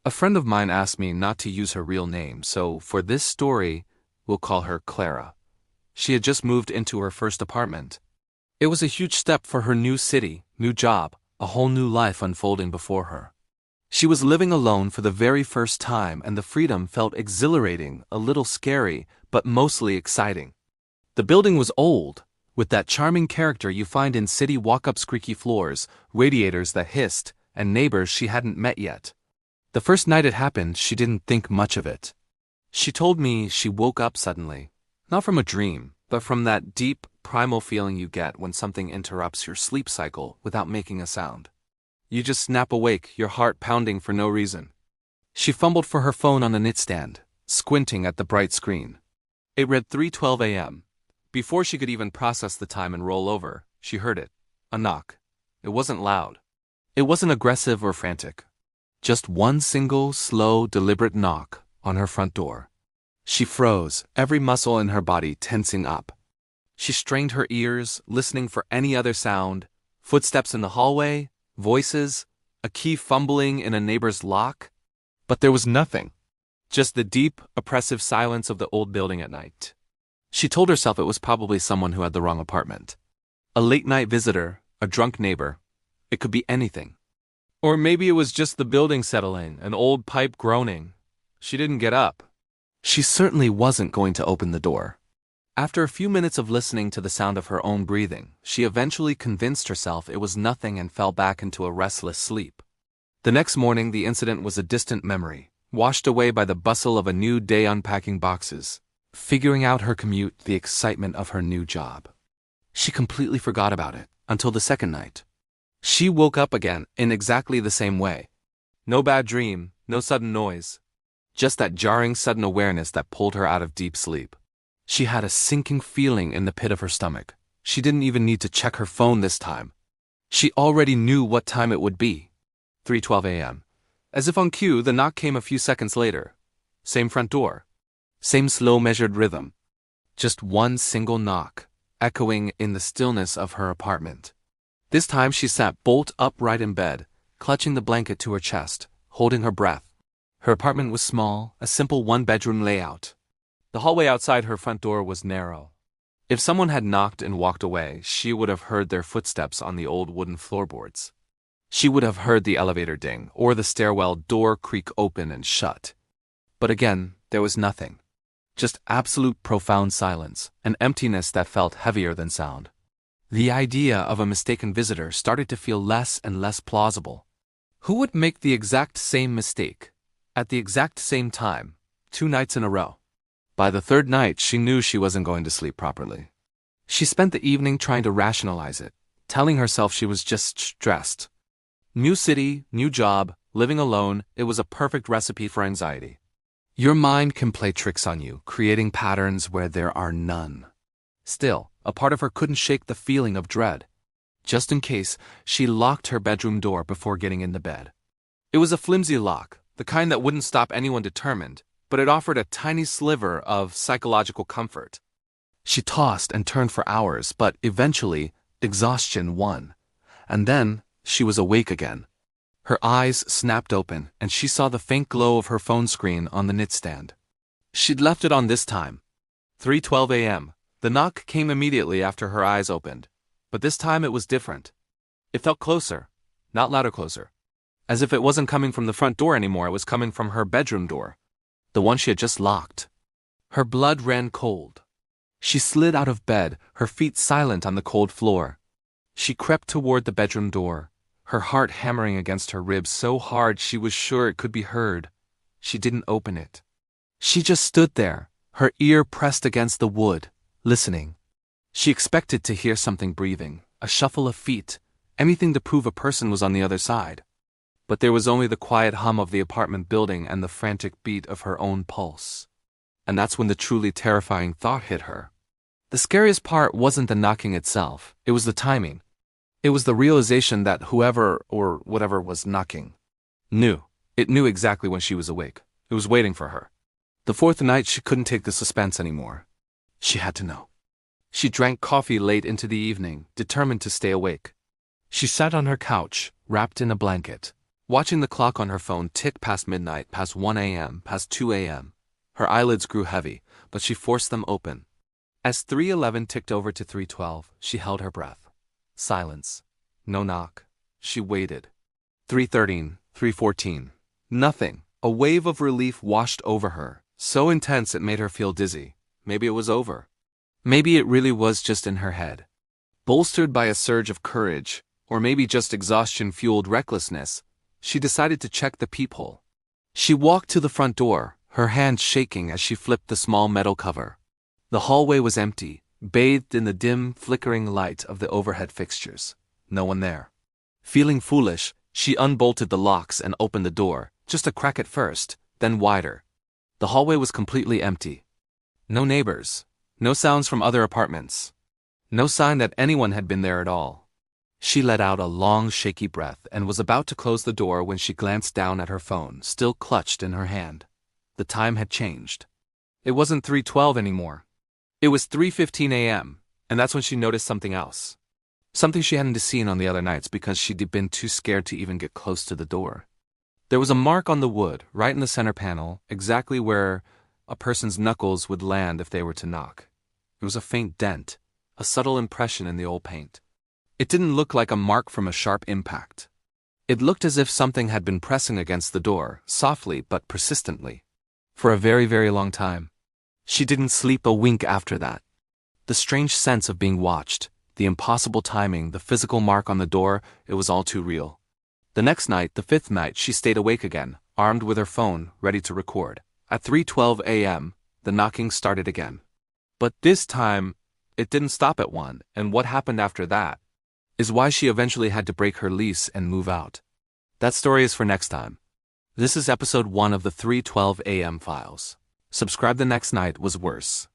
A friend of mine asked me not to use her real name, so for this story, we'll call her Clara. She had just moved into her first apartment. It was a huge step for her new city, new job, a whole new life unfolding before her. She was living alone for the very first time, and the freedom felt exhilarating, a little scary, but mostly exciting. The building was old, with that charming character you find in city walk-up squeaky floors, radiators that hissed, and neighbors she hadn't met yet. The first night it happened, she didn't think much of it. She told me she woke up suddenly, not from a dream, but from that deep, primal feeling you get when something interrupts your sleep cycle without making a sound. You just snap awake, your heart pounding for no reason. She fumbled for her phone on the nightstand, squinting at the bright screen. It read 3:12 a.m. Before she could even process the time and roll over, she heard it. A knock. It wasn't loud. It wasn't aggressive or frantic. Just one single, slow, deliberate knock on her front door. She froze, every muscle in her body tensing up. She strained her ears, listening for any other sound, footsteps in the hallway, voices, a key fumbling in a neighbor's lock. But there was nothing. Just the deep, oppressive silence of the old building at night. She told herself it was probably someone who had the wrong apartment. A late-night visitor, a drunk neighbor. It could be anything. Or maybe it was just the building settling, an old pipe groaning. She didn't get up. She certainly wasn't going to open the door. After a few minutes of listening to the sound of her own breathing, she eventually convinced herself it was nothing and fell back into a restless sleep. The next morning, the incident was a distant memory, washed away by the bustle of a new day unpacking boxes, figuring out her commute, the excitement of her new job. She completely forgot about it until the second night. She woke up again in exactly the same way. No bad dream, no sudden noise. Just that jarring sudden awareness that pulled her out of deep sleep. She had a sinking feeling in the pit of her stomach. She didn't even need to check her phone this time. She already knew what time it would be. 3:12 a.m. As if on cue, the knock came a few seconds later. Same front door. Same slow measured rhythm. Just one single knock, echoing in the stillness of her apartment. This time she sat bolt upright in bed, clutching the blanket to her chest, holding her breath. Her apartment was small, a simple one-bedroom layout. The hallway outside her front door was narrow. If someone had knocked and walked away, she would have heard their footsteps on the old wooden floorboards. She would have heard the elevator ding, or the stairwell door creak open and shut. But again, there was nothing. Just absolute profound silence, an emptiness that felt heavier than sound. The idea of a mistaken visitor started to feel less and less plausible. Who would make the exact same mistake, at the exact same time, 2 nights in a row? By the third night, she knew she wasn't going to sleep properly. She spent the evening trying to rationalize it, telling herself she was just stressed. New city, new job, living alone, it was a perfect recipe for anxiety. Your mind can play tricks on you, creating patterns where there are none. Still, a part of her couldn't shake the feeling of dread. Just in case, she locked her bedroom door before getting into bed. It was a flimsy lock, the kind that wouldn't stop anyone determined, but it offered a tiny sliver of psychological comfort. She tossed and turned for hours, but eventually, exhaustion won. And then, she was awake again. Her eyes snapped open, and she saw the faint glow of her phone screen on the nightstand. She'd left it on this time. 3:12 a.m. The knock came immediately after her eyes opened, but this time it was different. It felt closer, not louder closer. As if it wasn't coming from the front door anymore, it was coming from her bedroom door. The one she had just locked. Her blood ran cold. She slid out of bed, her feet silent on the cold floor. She crept toward the bedroom door, her heart hammering against her ribs so hard she was sure it could be heard. She didn't open it. She just stood there, her ear pressed against the wood, listening. She expected to hear something breathing, a shuffle of feet, anything to prove a person was on the other side. But there was only the quiet hum of the apartment building and the frantic beat of her own pulse. And that's when the truly terrifying thought hit her. The scariest part wasn't the knocking itself, it was the timing. It was the realization that whoever or whatever was knocking knew. It knew exactly when she was awake. It was waiting for her. The fourth night she couldn't take the suspense anymore. She had to know. She drank coffee late into the evening, determined to stay awake. She sat on her couch, wrapped in a blanket, Watching the clock on her phone tick past midnight, past 1 a.m., past 2 a.m., her eyelids grew heavy, but she forced them open. As 3:11 ticked over to 3:12, she held her breath. Silence. No knock. She waited. 3:13, 3:14. Nothing. A wave of relief washed over her, so intense it made her feel dizzy. Maybe it was over. Maybe it really was just in her head. Bolstered by a surge of courage, or maybe just exhaustion-fueled recklessness, she decided to check the peephole. She walked to the front door, her hands shaking as she flipped the small metal cover. The hallway was empty, bathed in the dim, flickering light of the overhead fixtures. No one there. Feeling foolish, she unbolted the locks and opened the door, just a crack at first, then wider. The hallway was completely empty. No neighbors. No sounds from other apartments. No sign that anyone had been there at all. She let out a long, shaky breath and was about to close the door when she glanced down at her phone, still clutched in her hand. The time had changed. It wasn't 3:12 anymore. It was 3:15 a.m., and that's when she noticed something else. Something she hadn't seen on the other nights because she'd been too scared to even get close to the door. There was a mark on the wood, right in the center panel, exactly where a person's knuckles would land if they were to knock. It was a faint dent, a subtle impression in the old paint. It didn't look like a mark from a sharp impact. It looked as if something had been pressing against the door, softly but persistently, for a very, very long time. She didn't sleep a wink after that. The strange sense of being watched, the impossible timing, the physical mark on the door, it was all too real. The next night, the fifth night, she stayed awake again, armed with her phone, ready to record. At 3:12 a.m., the knocking started again. But this time, it didn't stop at 1, and what happened after that is why she eventually had to break her lease and move out. That story is for next time. This is episode 1 of the 3:12 a.m. files. Subscribe the next night was worse.